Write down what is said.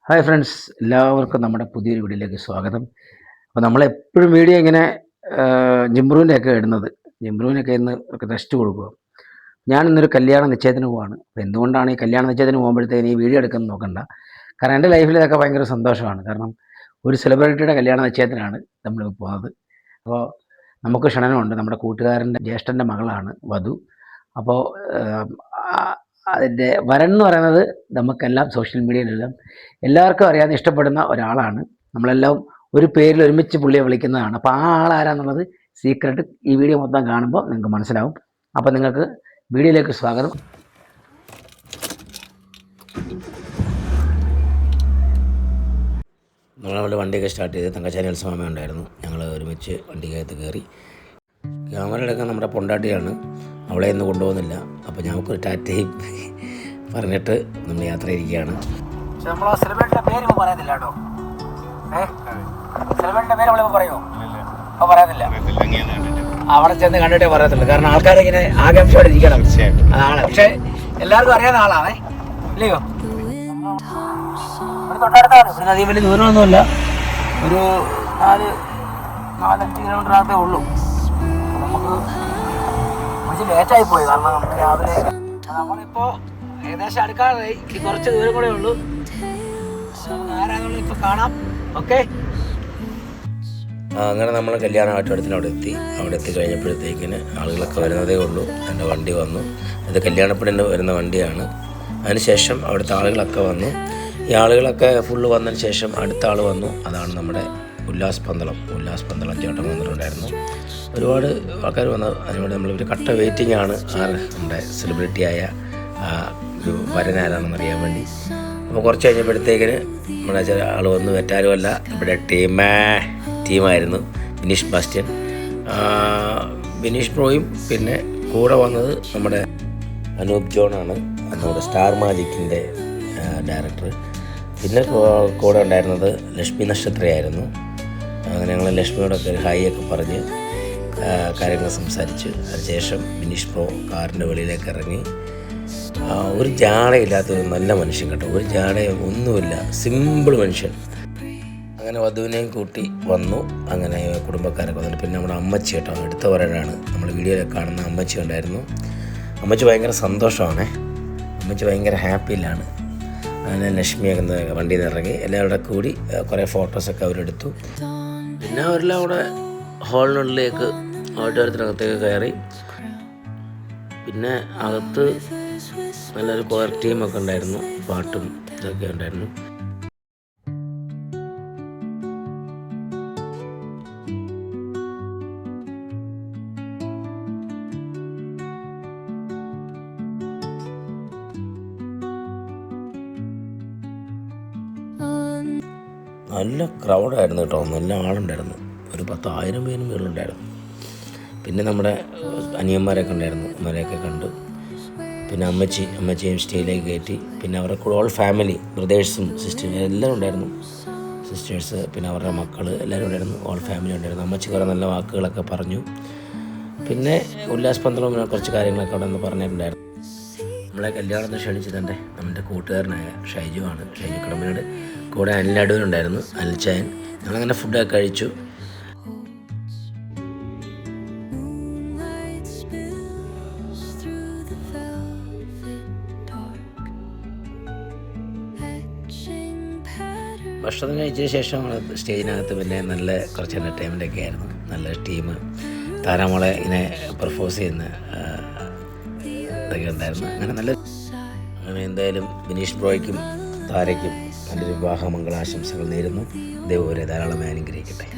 Hi friends, എല്ലാവർക്കും നമ്മുടെ പുതിയൊരു വീഡിയോയിലേക്ക് സ്വാഗതം. അപ്പോൾ നമ്മളെപ്പോഴും വീഡിയോ ഇങ്ങനെ ജിംബ്രൂവിൻ്റെയൊക്കെ ഇടുന്നത്. ജിംബ്രൂവിനൊക്കെ ഇന്ന് റെസ്റ്റ് കൊടുക്കുക. ഞാൻ ഇന്നൊരു കല്യാണ നിശ്ചയത്തിന് പോവാണ്. അപ്പോൾ എന്തുകൊണ്ടാണ് ഈ കല്യാണ നിശ്ചയത്തിന് പോകുമ്പോഴത്തേന് ഈ വീഡിയോ എടുക്കുന്നത് നോക്കണ്ട. കാരണം എൻ്റെ ലൈഫിൽ ഇതൊക്കെ ഭയങ്കര സന്തോഷമാണ്. കാരണം ഒരു സെലിബ്രിറ്റിയുടെ കല്യാണ നിശ്ചയത്തിനാണ് നമ്മൾ പോകുന്നത്. അപ്പോൾ നമുക്ക് ക്ഷണനമുണ്ട്. നമ്മുടെ കൂട്ടുകാരൻ്റെ ജ്യേഷ്ഠൻ്റെ മകളാണ് വധു. അപ്പോൾ അതിൻ്റെ വരൻ എന്ന് പറയുന്നത് നമുക്കെല്ലാം സോഷ്യൽ മീഡിയയിലെല്ലാം എല്ലാവർക്കും അറിയാവുന്ന ഇഷ്ടപ്പെടുന്ന ഒരാളാണ്. നമ്മളെല്ലാം ഒരു പേരിൽ ഒരുമിച്ച് പുള്ളിയെ വിളിക്കുന്നതാണ്. അപ്പോൾ ആ ആളാരാന്നുള്ളത് സീക്രട്ട് ഈ വീഡിയോ മൊത്തം കാണുമ്പോൾ നിങ്ങൾക്ക് മനസ്സിലാവും. അപ്പോൾ നിങ്ങൾക്ക് വീഡിയോയിലേക്ക് സ്വാഗതം. നമ്മളവിടെ വണ്ടിയൊക്കെ സ്റ്റാർട്ട് ചെയ്ത് തങ്കച്ചാരി ഉത്സവമ ഉണ്ടായിരുന്നു. ഞങ്ങൾ ഒരുമിച്ച് വണ്ടിക്കകത്ത് കയറി. ക്യാമറ എടുക്കാൻ നമ്മുടെ പൊണ്ടാട്ടിയാണ്, അവളെ ഇന്ന് കൊണ്ടുപോകുന്നില്ല. അപ്പോൾ ഞങ്ങൾക്കൊരു ടാറ്റയും പറഞ്ഞിട്ട് നമ്മൾ യാത്ര ഇരിക്കുകയാണ്. നമ്മൾ സെലിബ്രിറ്റിയുടെ പേര് പറയുന്നില്ല കേട്ടോ. സെലിബ്രിറ്റിയുടെ പേര് നമ്മളിപ്പോൾ പറയുമോ? അപ്പോൾ പറയുന്നില്ല. അവിടെ ചെന്ന് കണ്ടിട്ടേ പറയത്തുള്ളൂ. കാരണം ആൾക്കാരെ ഇങ്ങനെ ആകാംക്ഷയോടെ ഇരിക്കണം. അതാണ്. പക്ഷേ എല്ലാവർക്കും അറിയാവുന്ന ആളാണേ, ഇല്ലയോ? ഇവിടെ തൊട്ടടുത്താണ്. ഇവിടെ അധികം വലിയ ദൂരമൊന്നുമില്ല. ഒരു 4-5 കിലോമീറ്ററിനകത്തേ ഉള്ളൂ. നമുക്ക് കുറച്ച് ലേറ്റായി പോയി. കാരണം നമുക്ക് രാവിലെ നമ്മളിപ്പോൾ ഏകദേശം അടുക്കാറായി. കുറച്ച് ദൂരം കൂടെ ഉള്ളൂ. ആരാന്നുള്ളത് ഇപ്പോൾ കാണാം. ഓക്കെ, അങ്ങനെ നമ്മൾ കല്യാണമായിട്ട് അവിടെ എത്തി കഴിഞ്ഞപ്പോഴത്തേക്കിന് ആളുകളൊക്കെ വരുന്നതേ ഉള്ളൂ. എൻ്റെ വണ്ടി വന്നു. ഇത് കല്യാണപ്പെടിന് വരുന്ന വണ്ടിയാണ്. അതിനുശേഷം അവിടുത്തെ ആളുകളൊക്കെ വന്നു. ഈ ആളുകളൊക്കെ ഫുള്ള് വന്നതിന് ശേഷം അടുത്ത ആൾ വന്നു. അതാണ് നമ്മുടെ ഉല്ലാസ് പന്തളം ചേട്ടൻ വന്നിട്ടുണ്ടായിരുന്നു. ഒരുപാട് ആൾക്കാർ വന്നു. അതിനുവേണ്ടി നമ്മളൊരു കട്ട വെയിറ്റിംഗ് ആണ് നമ്മുടെ സെലിബ്രിറ്റിയായ ഒരു വരനാരാണെന്ന് അറിയാൻ വേണ്ടി. അപ്പോൾ കുറച്ച് കഴിഞ്ഞപ്പോഴത്തേക്കിന് നമ്മുടെ ചില ആൾ വന്നു. മറ്റാരുമല്ല, ഇവിടെ ടീമായിരുന്നു ബിനീഷ് ബാസ്റ്റ്യൻ, ബിനീഷ് ബ്രോയും. പിന്നെ കൂടെ വന്നത് നമ്മുടെ അനൂപ് ജോണാണ്, നമ്മുടെ സ്റ്റാർ മാജിക്കിൻ്റെ ഡയറക്ടർ. പിന്നെ കൂടെ ഉണ്ടായിരുന്നത് ലക്ഷ്മി നക്ഷത്രയായിരുന്നു. അങ്ങനെ ഞങ്ങൾ ലക്ഷ്മിയോടൊക്കെ ഹായ് ഒക്കെ പറഞ്ഞ് കാര്യങ്ങൾ സംസാരിച്ച് അതിനുശേഷം ബിനീഷ് ബ്രോ കാറിൻ്റെ വെളിയിലേക്ക് ഇറങ്ങി. ഒരു ജാടയില്ലാത്തൊരു നല്ല മനുഷ്യൻ കേട്ടോ. ഒരു ജാട ഒന്നുമില്ല, സിമ്പിൾ മനുഷ്യൻ. അങ്ങനെ വധുവിനെയും കൂട്ടി വന്നു. അങ്ങനെ കുടുംബക്കാരൊക്കെ വന്നിട്ട് പിന്നെ നമ്മുടെ അമ്മച്ചി കേട്ടോ, എടുത്തു പറയാനാണ്, നമ്മൾ വീഡിയോയിലൊക്കെ കാണുന്ന അമ്മച്ചി ഉണ്ടായിരുന്നു. അമ്മച്ചി ഭയങ്കര സന്തോഷമാണ്. അമ്മച്ചി ഭയങ്കര ഹാപ്പിയിലാണ്. അങ്ങനെ ലക്ഷ്മിയൊക്കെ വണ്ടിയിൽ നിന്ന് ഇറങ്ങി എല്ലാവരുടെ കൂടി കുറേ ഫോട്ടോസൊക്കെ അവരെടുത്തു. പിന്നെ അവരെല്ലാം കൂടെ ഹാളിനുള്ളിലേക്ക് ഓഡിറ്റോറിയത്തിനകത്തേക്ക് കയറി. പിന്നെ അകത്ത് നല്ലൊരു കോയർ ടീമൊക്കെ ഉണ്ടായിരുന്നു, പാട്ടും ഇതൊക്കെ ഉണ്ടായിരുന്നു. നല്ല ക്രൗഡായിരുന്നു കേട്ടോ, നല്ല ആളുണ്ടായിരുന്നു. ഒരു 10,000 പേരും വീടുണ്ടായിരുന്നു. പിന്നെ നമ്മുടെ അനിയന്മാരൊക്കെ ഉണ്ടായിരുന്നു, അവരെയൊക്കെ കണ്ടു. പിന്നെ അമ്മച്ചിയും സ്റ്റേജിലേക്ക് കയറ്റി. പിന്നെ അവരുടെ കൂടെ ഓൾ ഫാമിലി, ബ്രദേഴ്സും സിസ്റ്റേഴ്സും എല്ലാവരും ഉണ്ടായിരുന്നു. സിസ്റ്റേഴ്സ്, പിന്നെ അവരുടെ മക്കൾ എല്ലാവരും ഉണ്ടായിരുന്നു. ഓൾ ഫാമിലി ഉണ്ടായിരുന്നു. അമ്മച്ചി കുറേ നല്ല വാക്കുകളൊക്കെ പറഞ്ഞു. പിന്നെ ഉല്ലാസ് പന്തളം കുറച്ച് കാര്യങ്ങളൊക്കെ അവിടെ നിന്ന് പറഞ്ഞിട്ടുണ്ടായിരുന്നു. നമ്മളെ കല്യാണത്തിന് ക്ഷണിച്ചതൻ്റെ നമ്മുടെ കൂട്ടുകാരനായ ഷൈജു ആണ്, ഷൈജു കടമ്പനാട്. കൂടെ അനിൽ അടൂരുണ്ടായിരുന്നു, അനിൽച്ചായൻ. ഞങ്ങളങ്ങനെ ഫുഡൊക്കെ കഴിച്ചു. ഭക്ഷണം കഴിച്ചതിന് ശേഷം സ്റ്റേജിനകത്ത് പിന്നെ നല്ല കുറച്ച് എൻ്റർടൈൻമെൻ്റൊക്കെ ആയിരുന്നു. നല്ല ടീം താരാമോളെ ഇങ്ങനെ പെർഫോസ് ചെയ്യുന്ന ഇതൊക്കെ ഉണ്ടായിരുന്നു. അങ്ങനെ എന്തായാലും ബിനീഷ് ബ്രോയ്ക്കും താരയ്ക്കും നല്ലൊരു വിവാഹ മംഗളാശംസകൾ നേരുന്നു. ദൈവം ധാരാളം അനുഗ്രഹിക്കട്ടെ.